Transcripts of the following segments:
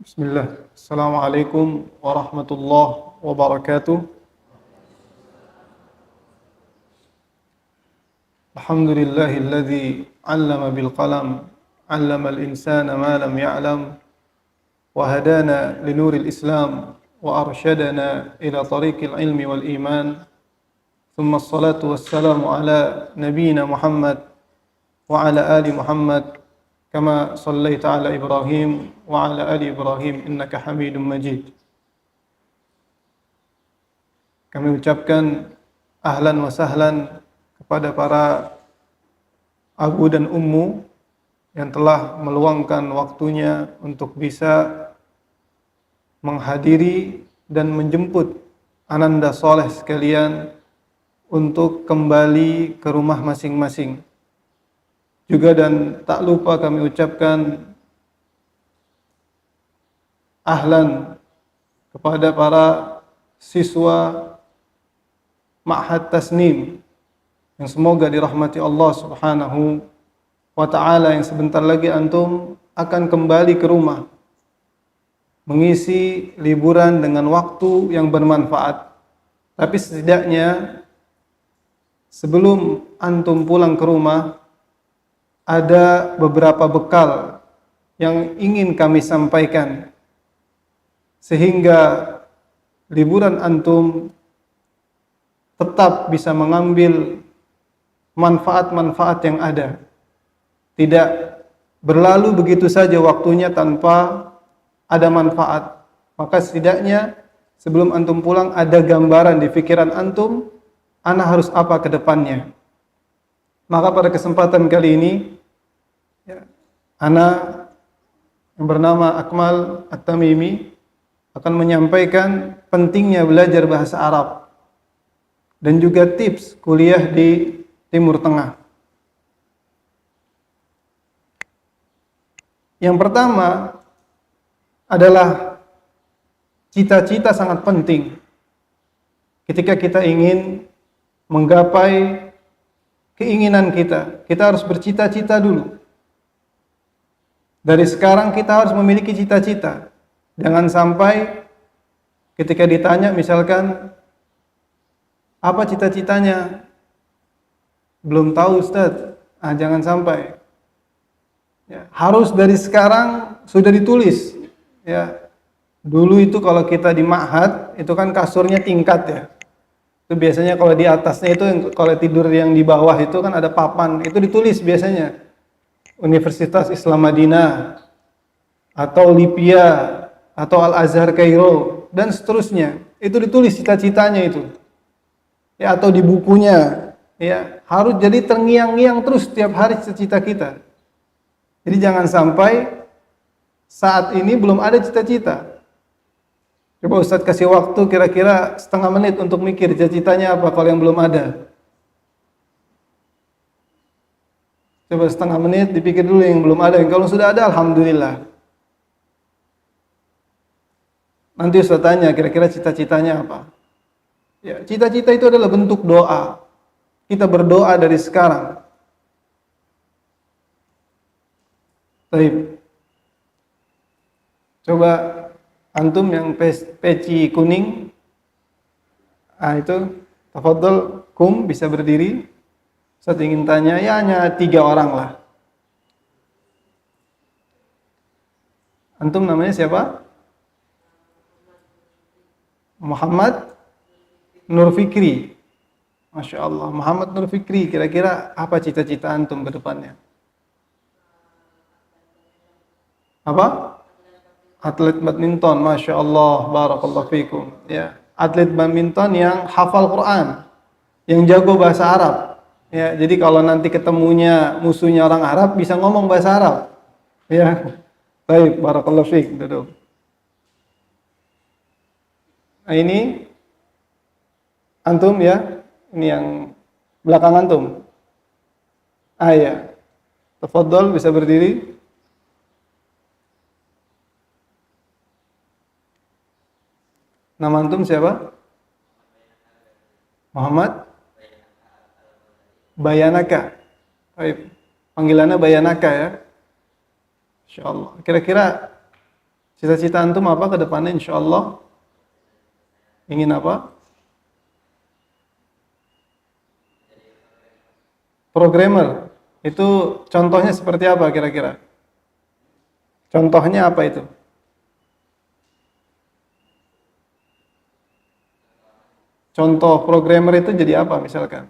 Bismillah. Assalamualaikum warahmatullahi wabarakatuh. Alhamdulillahilladzi 'allama bil qalam, 'allamal insana ma lam ya'lam, wa hadana linuril islam, wa arsyadana ila tariqil ilmi wal iman. Tsumma assalatu wassalamu ala nabiyyina Muhammad wa ala ali Muhammad kama sallaita ala Ibrahim wa ala ali Ibrahim innaka Hamidum Majid. Kami ucapkan ahlan wa sahlan kepada para abu dan ummu yang telah meluangkan waktunya untuk bisa menghadiri dan menjemput ananda soleh sekalian untuk kembali ke rumah masing-masing. Juga dan tak lupa kami ucapkan ahlan kepada para siswa Ma'had Tasnim yang semoga dirahmati Allah Subhanahu wa ta'ala, yang sebentar lagi antum akan kembali ke rumah mengisi liburan dengan waktu yang bermanfaat. Tapi setidaknya sebelum antum pulang ke rumah, ada beberapa bekal yang ingin kami sampaikan sehingga liburan antum tetap bisa mengambil manfaat-manfaat yang ada. Tidak berlalu begitu saja waktunya tanpa ada manfaat. Maka setidaknya sebelum antum pulang ada gambaran di pikiran antum, ana harus apa ke depannya. Maka pada kesempatan kali ini, ana yang bernama Akmal At-Tamimi akan menyampaikan pentingnya belajar bahasa Arab dan juga tips kuliah di Timur Tengah. Yang pertama adalah cita-cita sangat penting. Ketika kita ingin menggapai keinginan kita, kita harus bercita-cita dulu. Dari sekarang kita harus memiliki cita-cita. Jangan sampai ketika ditanya misalkan, apa cita-citanya? Belum tahu Ustaz. Jangan sampai. Ya, harus dari sekarang sudah ditulis. Ya. Dulu itu kalau kita di ma'had, itu kan kasurnya tingkat ya. Itu biasanya kalau di atasnya itu, kalau tidur yang di bawah itu kan ada papan. Itu ditulis biasanya. Universitas Islam Madinah, atau Lipia, atau Al-Azhar Kairo, dan seterusnya. Itu ditulis cita-citanya itu. Ya, atau di bukunya, ya, harus jadi terngiang-ngiang terus setiap hari cita-cita kita. Jadi jangan sampai saat ini belum ada cita-cita. Coba Ustaz kasih waktu kira-kira setengah menit untuk mikir cita-citanya apa kalau yang belum ada. Coba setengah menit dipikir dulu yang belum ada. Yang kalau sudah ada, alhamdulillah. Nanti Ustaz tanya kira-kira cita-citanya apa. Ya, cita-cita itu adalah bentuk doa. Kita berdoa dari sekarang. Baik. Coba antum yang peci kuning, itu tafadhol, kum bisa berdiri. Saya ingin tanya, ya hanya 3 orang lah. Antum namanya siapa? Muhammad Nur Fikri. Masya Allah, Muhammad Nur Fikri, kira-kira apa cita-cita antum ke depannya? Apa? Atlet badminton, Masya Allah, barakallahu fikum. Ya, atlet badminton yang hafal Quran, yang jago bahasa Arab. Ya, jadi kalau nanti ketemunya musuhnya orang Arab, bisa ngomong bahasa Arab. Ya, baik, barakallahu fik. Duduk. Nah, ini antum ya, ini yang belakang antum. Ya, tafadhol bisa berdiri. Nama antum siapa? Muhammad Bayanaka. Baik. Panggilannya Bayanaka ya. Insyaallah. Kira-kira Cita-cita antum apa ke depannya insyaallah? Ingin apa? Programmer. Itu contohnya seperti apa kira-kira? Contohnya apa itu? Contoh programmer itu jadi apa misalkan?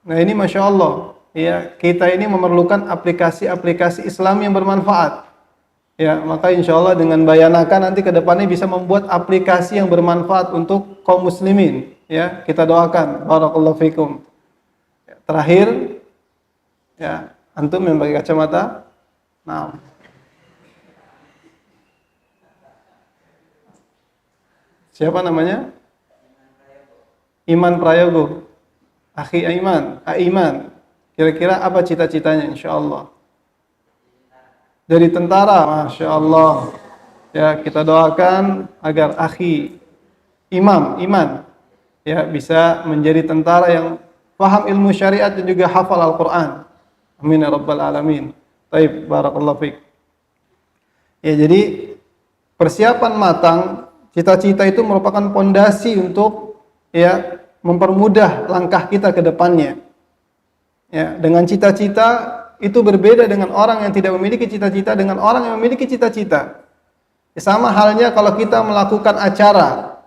Nah ini Masya Allah, ya, kita ini memerlukan aplikasi-aplikasi Islam yang bermanfaat. Ya, maka insya Allah dengan Bayanakan nanti ke depannya bisa membuat aplikasi yang bermanfaat untuk kaum muslimin. Ya, kita doakan. Barakallahu fikum. Terakhir, ya, antum yang pakai kacamata. Nah, siapa namanya? Iman Prayogo. Akhi Aiman, Aiman. Kira-kira apa cita-citanya insyaallah? Jadi tentara, Masya Allah. Ya, kita doakan agar akhi Iman, ya, bisa menjadi tentara yang paham ilmu syariat dan juga hafal Al-Quran. Amin ya rabbal alamin. Taib, barakallahu fiik. Ya, jadi persiapan matang, cita-cita itu merupakan pondasi untuk, ya, mempermudah langkah kita ke depannya. Ya, dengan cita-cita itu berbeda dengan orang yang tidak memiliki cita-cita dengan orang yang memiliki cita-cita. Ya, sama halnya kalau kita melakukan acara.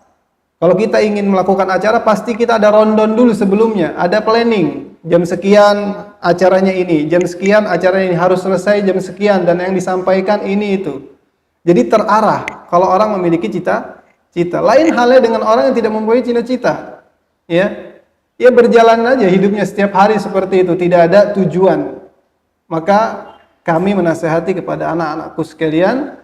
Kalau kita ingin melakukan acara, pasti kita ada rundown dulu sebelumnya, ada planning. Jam sekian acaranya ini, jam sekian acaranya ini harus selesai jam sekian dan yang disampaikan ini itu. Jadi terarah kalau orang memiliki cita-cita. Lain halnya dengan orang yang tidak mempunyai cita-cita. Ya, ia berjalan aja hidupnya setiap hari seperti itu, tidak ada tujuan. Maka kami menasihati kepada anak-anakku sekalian,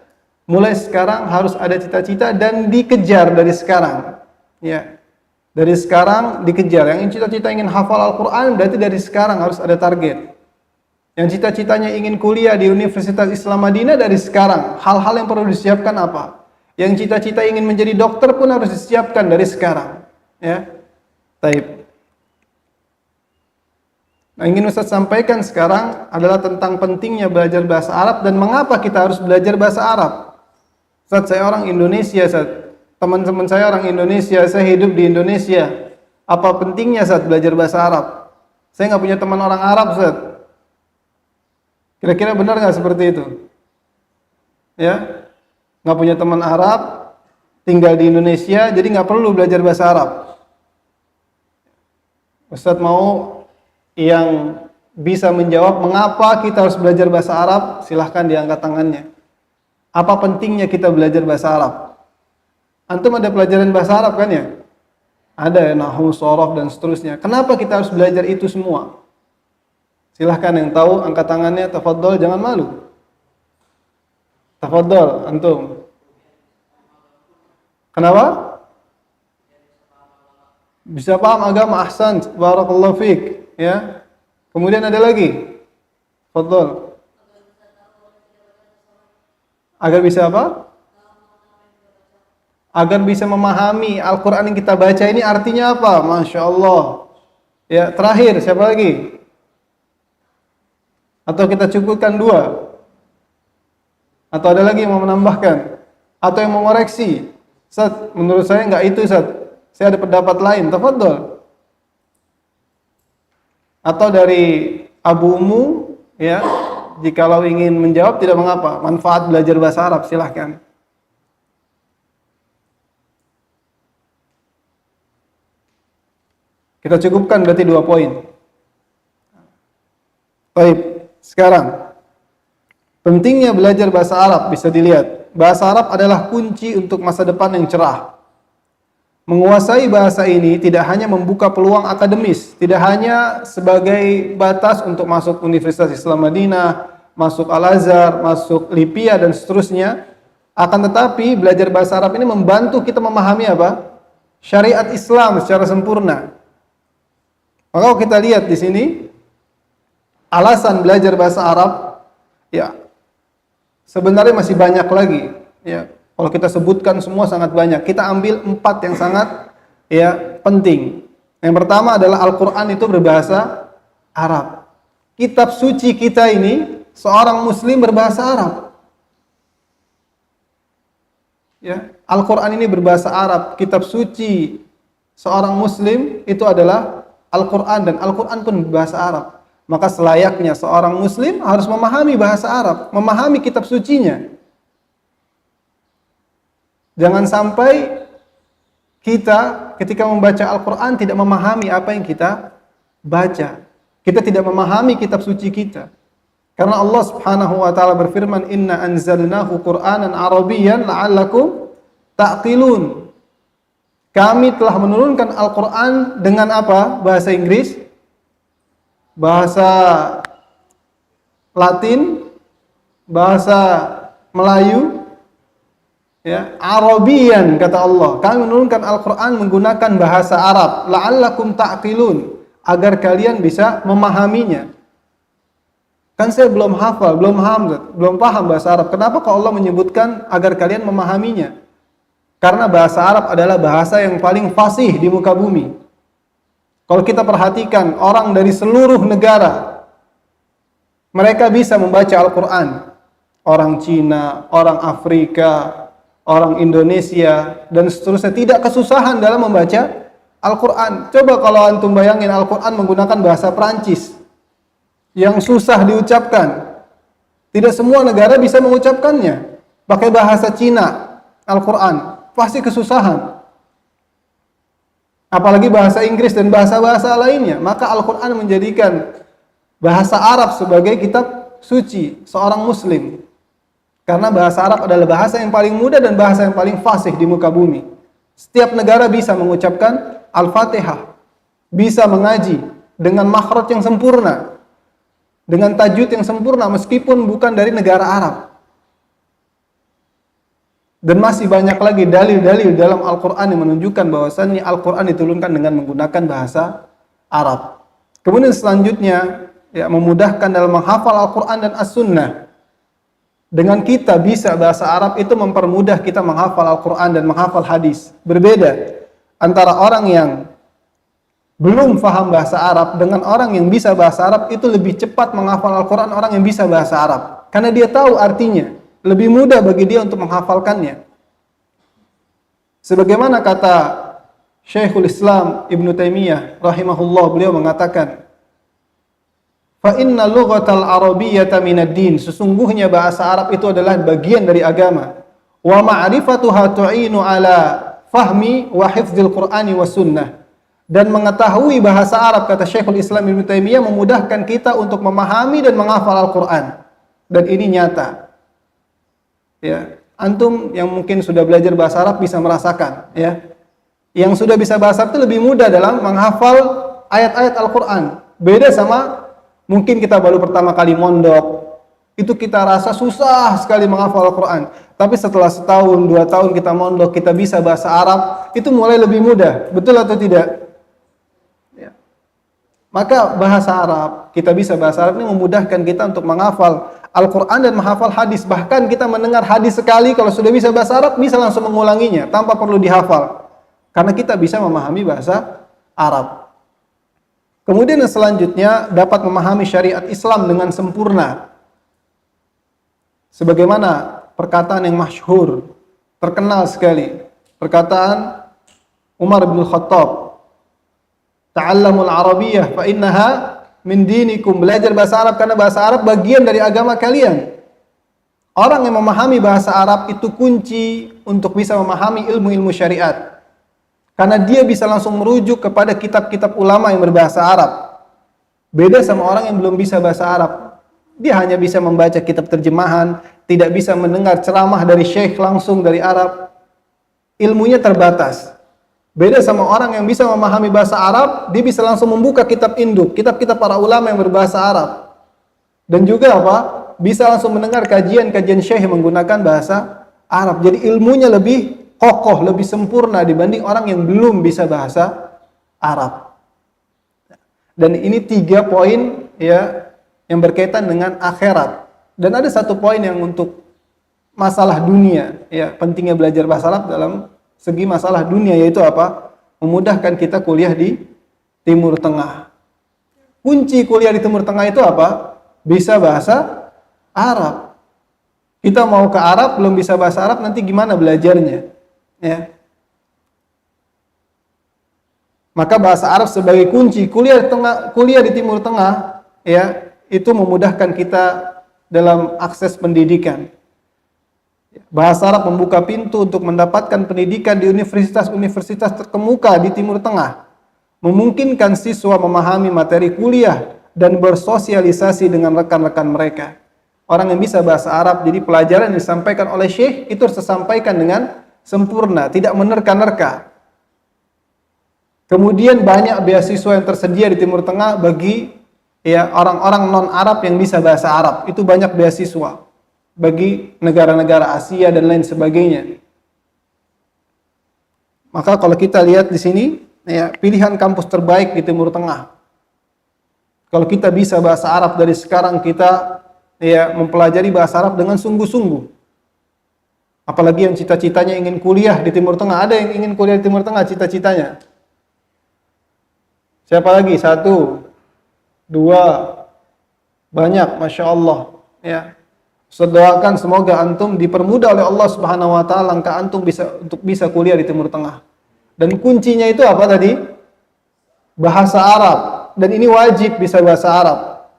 mulai sekarang harus ada cita-cita dan dikejar dari sekarang. Ya, dari sekarang dikejar. Yang cita-cita ingin hafal Al-Quran, berarti dari sekarang harus ada target. Yang cita-citanya ingin kuliah di Universitas Islam Madinah, dari sekarang. Hal-hal yang perlu disiapkan apa? Yang cita-cita ingin menjadi dokter pun harus disiapkan dari sekarang. Ya, taib. Nah, ingin Ustaz sampaikan sekarang adalah tentang pentingnya belajar bahasa Arab dan mengapa kita harus belajar bahasa Arab. Ustaz, saya orang Indonesia, Ustaz. Teman-teman saya orang Indonesia, saya hidup di Indonesia. Apa pentingnya, Ustaz, belajar bahasa Arab? Saya nggak punya teman orang Arab, Ustaz. Kira-kira benar nggak seperti itu? Ya, nggak punya teman Arab, tinggal di Indonesia, jadi nggak perlu belajar bahasa Arab. Ustaz mau yang bisa menjawab mengapa kita harus belajar bahasa Arab, silahkan diangkat tangannya. Apa pentingnya kita belajar bahasa Arab? Antum ada pelajaran bahasa Arab kan ya? Ada ya, nahwu, shorof dan seterusnya. Kenapa kita harus belajar itu semua? Silahkan yang tahu angkat tangannya, tafadhol, jangan malu. Tafadhol, antum. Kenapa? Bisa paham agama, ahsan, barakallahu fiik. Ya. Kemudian ada lagi. Fadhol. Agar bisa apa? Agar bisa memahami Al-Quran yang kita baca ini artinya apa? Masya Allah. Ya, terakhir, siapa lagi? Atau kita cukupkan dua? Atau ada lagi yang mau menambahkan? Atau yang mau mengoreksi? Ustaz, menurut saya enggak itu, Ustaz. Saya ada pendapat lain. Tafadhol. Atau dari Abu Umu, ya, jikalau ingin menjawab tidak mengapa, manfaat belajar bahasa Arab, silahkan. Kita cukupkan berarti 2 poin. Baik, sekarang pentingnya belajar bahasa Arab bisa dilihat. Bahasa Arab adalah kunci untuk masa depan yang cerah. Menguasai bahasa ini tidak hanya membuka peluang akademis, tidak hanya sebagai batas untuk masuk Universitas Islam Madinah, masuk Al-Azhar, masuk Lipia dan seterusnya, akan tetapi belajar bahasa Arab ini membantu kita memahami apa? Syariat Islam secara sempurna. Maka kalau kita lihat di sini, alasan belajar bahasa Arab, ya, sebenarnya masih banyak lagi, ya. Kalau kita sebutkan semua sangat banyak. Kita ambil 4 yang sangat, ya, penting. Yang pertama adalah Al-Quran itu berbahasa Arab. kitab suci kita ini, seorang muslim berbahasa Arab. Ya, Al-Quran ini berbahasa Arab, kitab suci seorang muslim itu adalah Al-Quran, dan Al-Quran pun berbahasa Arab. Maka selayaknya seorang muslim harus memahami bahasa Arab, memahami kitab sucinya. Jangan sampai kita ketika membaca Al-Quran tidak memahami apa yang kita baca. Kita tidak memahami kitab suci kita. Karena Allah Subhanahu wa taala berfirman, "Inna anzalnahu Qur'anan Arabiyyan la'allakum ta'qilun." Kami telah menurunkan Al-Qur'an dengan apa? Bahasa Inggris, bahasa Latin, bahasa Melayu, ya, Arabiyyan kata Allah. Kami menurunkan Al-Qur'an menggunakan bahasa Arab, la'allakum ta'qilun, agar kalian bisa memahaminya. Kan saya belum hafal, belum paham bahasa Arab. Kenapa kok Allah menyebutkan agar kalian memahaminya? Karena bahasa Arab adalah bahasa yang paling fasih di muka bumi. Kalau kita perhatikan orang dari seluruh negara, mereka bisa membaca Al-Quran. Orang Cina, orang Afrika, orang Indonesia, dan seterusnya tidak kesusahan dalam membaca Al-Quran. Coba kalau antum bayangin Al-Quran menggunakan bahasa Perancis yang susah diucapkan. Tidak semua negara bisa mengucapkannya. Pakai bahasa Cina, Al-Quran, pasti kesusahan. Apalagi bahasa Inggris dan bahasa-bahasa lainnya. Maka Al-Quran menjadikan bahasa Arab sebagai kitab suci seorang muslim. Karena bahasa Arab adalah bahasa yang paling mudah dan bahasa yang paling fasih di muka bumi. Setiap negara bisa mengucapkan Al-Fatihah, bisa mengaji dengan makhraj yang sempurna, dengan tajwid yang sempurna meskipun bukan dari negara Arab. Dan masih banyak lagi dalil-dalil dalam Al-Quran yang menunjukkan bahwasannya Al-Quran diturunkan dengan menggunakan bahasa Arab. Kemudian selanjutnya, ya, memudahkan dalam menghafal Al-Quran dan As-Sunnah. Dengan kita bisa bahasa Arab itu mempermudah kita menghafal Al-Quran dan menghafal hadis. Berbeda antara orang yang belum paham bahasa Arab dengan orang yang bisa bahasa Arab, itu lebih cepat menghafal Al-Quran orang yang bisa bahasa Arab. Karena dia tahu artinya. Lebih mudah bagi dia untuk menghafalkannya. Sebagaimana kata Syekhul Islam Ibn Taimiyah rahimahullah, beliau mengatakan, "Fa inna lughatal arabiyyata minad din." Sesungguhnya bahasa Arab itu adalah bagian dari agama. Wa ma'rifatuha tu'inu ala fahmi wa hifdzil Qur'ani was sunnah. Dan mengetahui bahasa Arab, kata Syekhul Islam Ibn Taimiyah, memudahkan kita untuk memahami dan menghafal Al-Quran. Dan ini nyata. Ya, antum yang mungkin sudah belajar bahasa Arab bisa merasakan, ya. Yang sudah bisa bahasa Arab itu lebih mudah dalam menghafal ayat-ayat Al-Quran. Beda sama mungkin kita baru pertama kali mondok, itu kita rasa susah sekali menghafal Al-Quran. Tapi setelah setahun, 2 tahun kita mondok, kita bisa bahasa Arab, itu mulai lebih mudah. Betul atau tidak? Ya. Maka bahasa Arab, kita bisa bahasa Arab ini memudahkan kita untuk menghafal Al-Quran dan menghafal hadis. Bahkan kita mendengar hadis sekali, kalau sudah bisa bahasa Arab, bisa langsung mengulanginya tanpa perlu dihafal. Karena kita bisa memahami bahasa Arab. Kemudian yang selanjutnya, dapat memahami syariat Islam dengan sempurna. Sebagaimana perkataan yang masyhur, terkenal sekali. Perkataan Umar bin Khattab, "Ta'allamul Arabiyyah fa innaha min dinikum." Belajar bahasa Arab karena bahasa Arab bagian dari agama kalian. Orang yang memahami bahasa Arab itu kunci untuk bisa memahami ilmu-ilmu syariat. Karena dia bisa langsung merujuk kepada kitab-kitab ulama yang berbahasa Arab. Beda sama orang yang belum bisa bahasa Arab. Dia hanya bisa membaca kitab terjemahan, tidak bisa mendengar ceramah dari syekh langsung dari Arab. Ilmunya terbatas. Beda sama orang yang bisa memahami bahasa Arab, dia bisa langsung membuka kitab induk, kitab-kitab para ulama yang berbahasa Arab. Dan juga apa? Bisa langsung mendengar kajian-kajian syekh yang menggunakan bahasa Arab. Jadi ilmunya lebih kokoh, lebih sempurna dibanding orang yang belum bisa bahasa Arab. Dan ini 3 poin, ya, yang berkaitan dengan akhirat. Dan ada 1 poin yang untuk masalah dunia, ya, pentingnya belajar bahasa Arab dalam segi masalah dunia, yaitu apa? Memudahkan kita kuliah di Timur Tengah. kunci kuliah di Timur Tengah itu apa? Bisa bahasa Arab. Kita mau ke Arab belum bisa bahasa Arab, nanti gimana belajarnya? Ya. Maka bahasa Arab sebagai kunci kuliah di Timur Tengah, ya, itu memudahkan kita dalam akses pendidikan. Bahasa Arab membuka pintu untuk mendapatkan pendidikan di universitas-universitas terkemuka di Timur Tengah, memungkinkan siswa memahami materi kuliah dan bersosialisasi dengan rekan-rekan mereka. Orang yang bisa bahasa Arab, jadi pelajaran yang disampaikan oleh syekh itu harus disampaikan dengan sempurna, tidak menerka-nerka. Kemudian banyak beasiswa yang tersedia di Timur Tengah bagi ya orang-orang non-Arab yang bisa bahasa Arab. Itu banyak beasiswa bagi negara-negara Asia dan lain sebagainya. Maka kalau kita lihat di sini, ya, pilihan kampus terbaik di Timur Tengah. Kalau kita bisa bahasa Arab dari sekarang, kita ya mempelajari bahasa Arab dengan sungguh-sungguh. Apalagi yang cita-citanya ingin kuliah di Timur Tengah. Ada yang ingin kuliah di Timur Tengah cita-citanya? Siapa lagi? 1, 2, banyak, Masya Allah. Ya. Saya doakan semoga antum dipermudah oleh Allah Subhanahu Wa Taala langkah antum untuk bisa kuliah di Timur Tengah. Dan kuncinya itu apa tadi? Bahasa Arab. Dan ini wajib bisa bahasa Arab.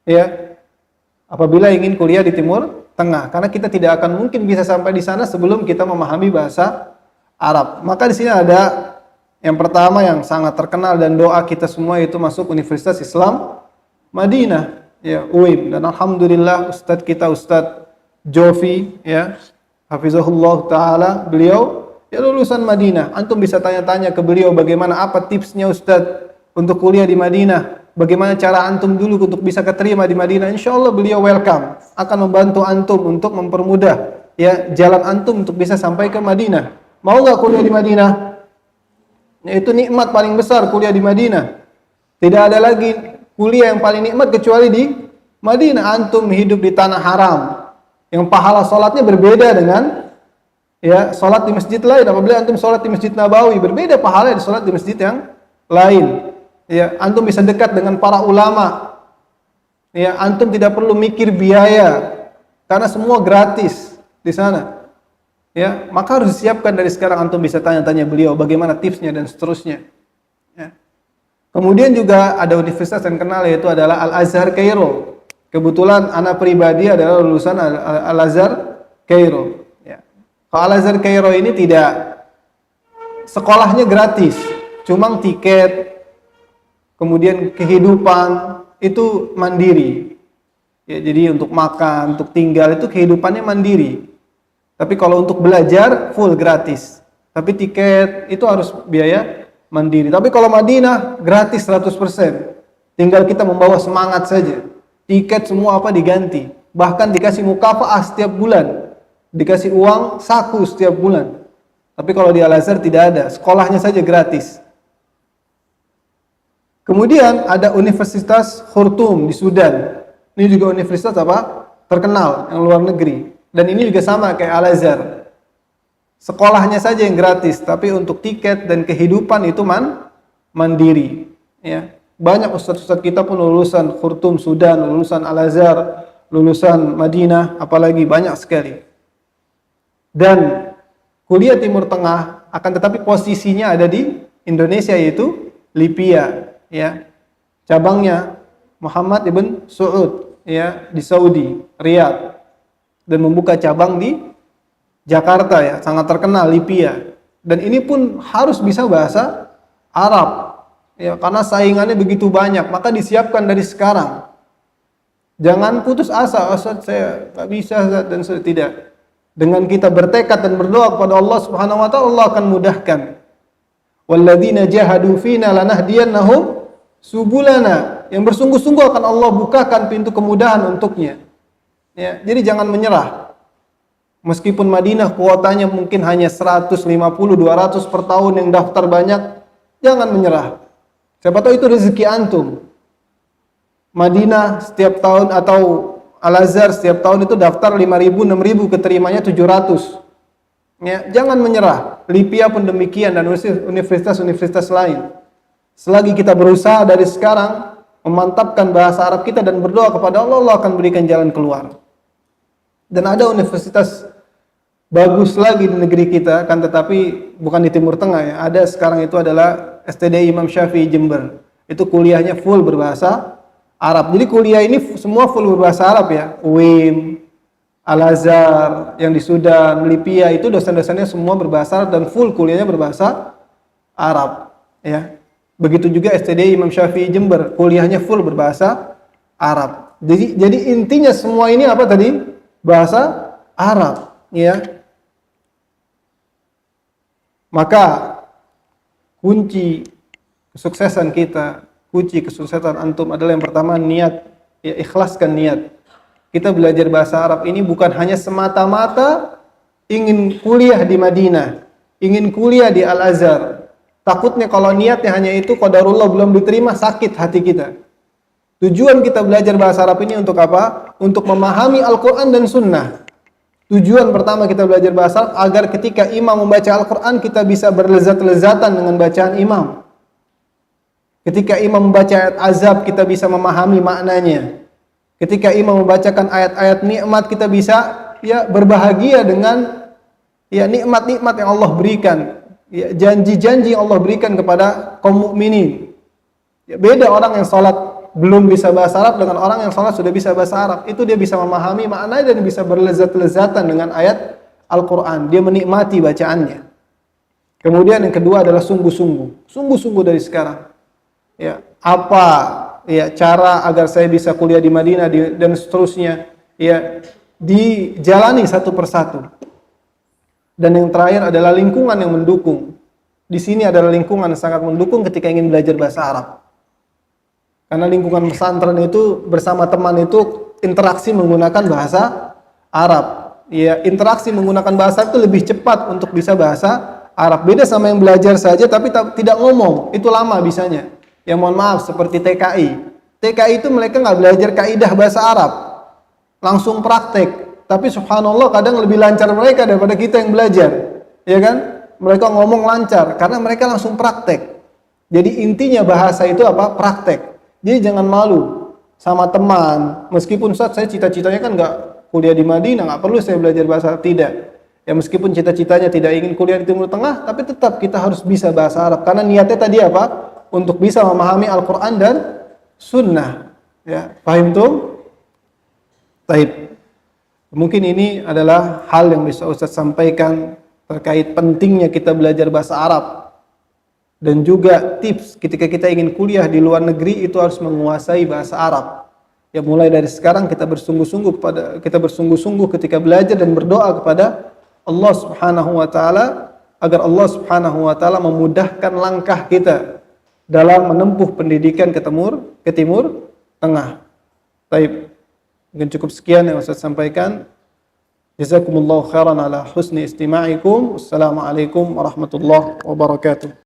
Ya. Apabila ingin kuliah di Timur Tengah, karena kita tidak akan mungkin bisa sampai di sana sebelum kita memahami bahasa Arab. Maka di sini ada yang pertama yang sangat terkenal dan doa kita semua itu masuk Universitas Islam Madinah, ya, UIM. Dan alhamdulillah Ustadz kita Ustadz Jofi, ya, hafizahullah taala, beliau ya lulusan Madinah. Antum bisa tanya-tanya ke beliau bagaimana apa tipsnya Ustadz untuk kuliah di Madinah. Bagaimana cara antum dulu untuk bisa keterima di Madinah? Insya Allah beliau welcome, akan membantu antum untuk mempermudah ya jalan antum untuk bisa sampai ke Madinah. Mau nggak kuliah di Madinah? Itu nikmat paling besar kuliah di Madinah. Tidak ada lagi kuliah yang paling nikmat kecuali di Madinah. Antum hidup di tanah haram, yang pahala sholatnya berbeda dengan ya sholat di masjid lain. Apabila antum sholat di Masjid Nabawi, berbeda pahala di sholat di masjid yang lain. Ya, antum bisa dekat dengan para ulama. Ya, antum tidak perlu mikir biaya karena semua gratis di sana. Ya, maka harus disiapkan dari sekarang. Antum bisa tanya-tanya beliau bagaimana tipsnya dan seterusnya. Ya. Kemudian juga ada universitas yang kenal, yaitu adalah Al-Azhar Kairo. Kebetulan anak pribadi adalah lulusan Al-Azhar Kairo. Ya. Kalau Al-Azhar Kairo ini tidak, sekolahnya gratis, cuma tiket, kemudian kehidupan itu mandiri. Ya, jadi untuk makan, untuk tinggal itu kehidupannya mandiri. Tapi kalau untuk belajar full gratis. Tapi tiket itu harus biaya mandiri. Tapi kalau Madinah gratis 100%. Tinggal kita membawa semangat saja. Tiket semua apa diganti. Bahkan dikasih mukafaah setiap bulan. Dikasih uang saku setiap bulan. Tapi kalau di Al-Azhar tidak ada. Sekolahnya saja gratis. Kemudian ada Universitas Khartoum di Sudan. Ini juga universitas apa? Terkenal yang luar negeri. Dan ini juga sama kayak Al-Azhar. Sekolahnya saja yang gratis, tapi untuk tiket dan kehidupan itu mandiri. Ya. Banyak ustadz-ustadz kita pun lulusan Khartoum Sudan, lulusan Al-Azhar, lulusan Madinah, apalagi banyak sekali. Dan kuliah Timur Tengah akan tetapi posisinya ada di Indonesia, yaitu Lipia. Ya, cabangnya Muhammad ibn Saud, ya, di Saudi, Riyadh, dan membuka cabang di Jakarta, ya, sangat terkenal Lipia. Dan ini pun harus bisa bahasa Arab, ya, karena saingannya begitu banyak. Maka disiapkan dari sekarang. Jangan putus asa, Ustaz saya tak bisa dan sudah tidak. Dengan kita bertekad dan berdoa kepada Allah Subhanahu wa taala, Allah akan mudahkan. Walladzina jahadu fina lanahdiyannahum subulana. Yang bersungguh-sungguh akan Allah bukakan pintu kemudahan untuknya. Ya, jadi jangan menyerah. Meskipun Madinah kuotanya mungkin hanya 150, 200 per tahun yang daftar banyak, jangan menyerah. Siapa tahu itu rezeki antum. Madinah setiap tahun atau Al-Azhar setiap tahun itu daftar 5.000, 6.000, keterimanya 700. Ya, jangan menyerah. Lipia pun demikian dan universitas-universitas lain. Selagi kita berusaha dari sekarang memantapkan bahasa Arab kita dan berdoa kepada Allah, Allah akan berikan jalan keluar. Dan ada universitas bagus lagi di negeri kita, kan, tetapi bukan di Timur Tengah ya. Ada sekarang itu adalah STDI Imam Syafi'i Jember. Itu kuliahnya full berbahasa Arab. Jadi kuliah ini semua full berbahasa Arab ya. UIM, Al-Azhar, yang di Sudan, Libya, itu dosen-dosennya semua berbahasa Arab dan full kuliahnya berbahasa Arab ya. Begitu juga STDI Imam Syafi'i Jember, kuliahnya full berbahasa Arab. Jadi intinya semua ini apa tadi? Bahasa Arab ya. Maka kunci kesuksesan kita, kunci kesuksesan antum adalah yang pertama niat, ya, ikhlaskan niat. Kita belajar bahasa Arab ini bukan hanya semata-mata ingin kuliah di Madinah, ingin kuliah di Al-Azhar. Takutnya kalau niatnya hanya itu, qadarullah belum diterima, sakit hati kita. Tujuan kita belajar bahasa Arab ini untuk apa? Untuk memahami Al-Quran dan Sunnah. Tujuan pertama kita belajar bahasa Arab agar ketika imam membaca Al-Quran kita bisa berlezat-lezatan dengan bacaan imam. Ketika imam membaca ayat azab kita bisa memahami maknanya. Ketika imam membacakan ayat-ayat nikmat kita bisa ya berbahagia dengan ya nikmat-nikmat yang Allah berikan. Ya, janji-janji yang Allah berikan kepada kaum mukminin. Ya, beda orang yang salat belum bisa bahasa Arab dengan orang yang salat sudah bisa bahasa Arab. Itu dia bisa memahami maknanya dan bisa berlezat-lezatan dengan ayat Al-Quran. Dia menikmati bacaannya. Kemudian yang kedua adalah sungguh-sungguh. Sungguh-sungguh dari sekarang. Ya, apa ya cara agar saya bisa kuliah di Madinah dan seterusnya. Ya, dijalani satu persatu. Dan yang terakhir adalah lingkungan yang mendukung. Di sini adalah lingkungan yang sangat mendukung ketika ingin belajar bahasa Arab. Karena lingkungan pesantren itu bersama teman itu interaksi menggunakan bahasa Arab. Ya, interaksi menggunakan bahasa itu lebih cepat untuk bisa bahasa Arab. Beda sama yang belajar saja tapi tidak ngomong, itu lama bisanya. Ya mohon maaf seperti TKI. TKI itu mereka nggak belajar kaidah bahasa Arab, langsung praktek. Tapi subhanallah kadang lebih lancar mereka daripada kita yang belajar, ya kan? Mereka ngomong lancar karena mereka langsung praktek. Jadi intinya bahasa itu apa? Praktek. Jadi jangan malu sama teman. Meskipun Ustaz saya cita-citanya kan nggak kuliah di Madinah, nggak perlu saya belajar bahasa Arab, tidak. Ya meskipun cita-citanya tidak ingin kuliah di Timur Tengah, tapi tetap kita harus bisa bahasa Arab karena niatnya tadi apa? Untuk bisa memahami Al-Quran dan Sunnah. Ya, paham tuh? Baik. Mungkin ini adalah hal yang bisa Ustaz sampaikan terkait pentingnya kita belajar bahasa Arab. Dan juga tips ketika kita ingin kuliah di luar negeri itu harus menguasai bahasa Arab. Ya mulai dari sekarang kita bersungguh-sungguh ketika belajar dan berdoa kepada Allah Subhanahu wa taala agar Allah Subhanahu wa taala memudahkan langkah kita dalam menempuh pendidikan ke Timur Tengah. Baik. Mungkin cukup sekian yang Ustaz sampaikan. Jazakumullahu khairan ala husni istima'ikum. Wassalamualaikum warahmatullahi wabarakatuh.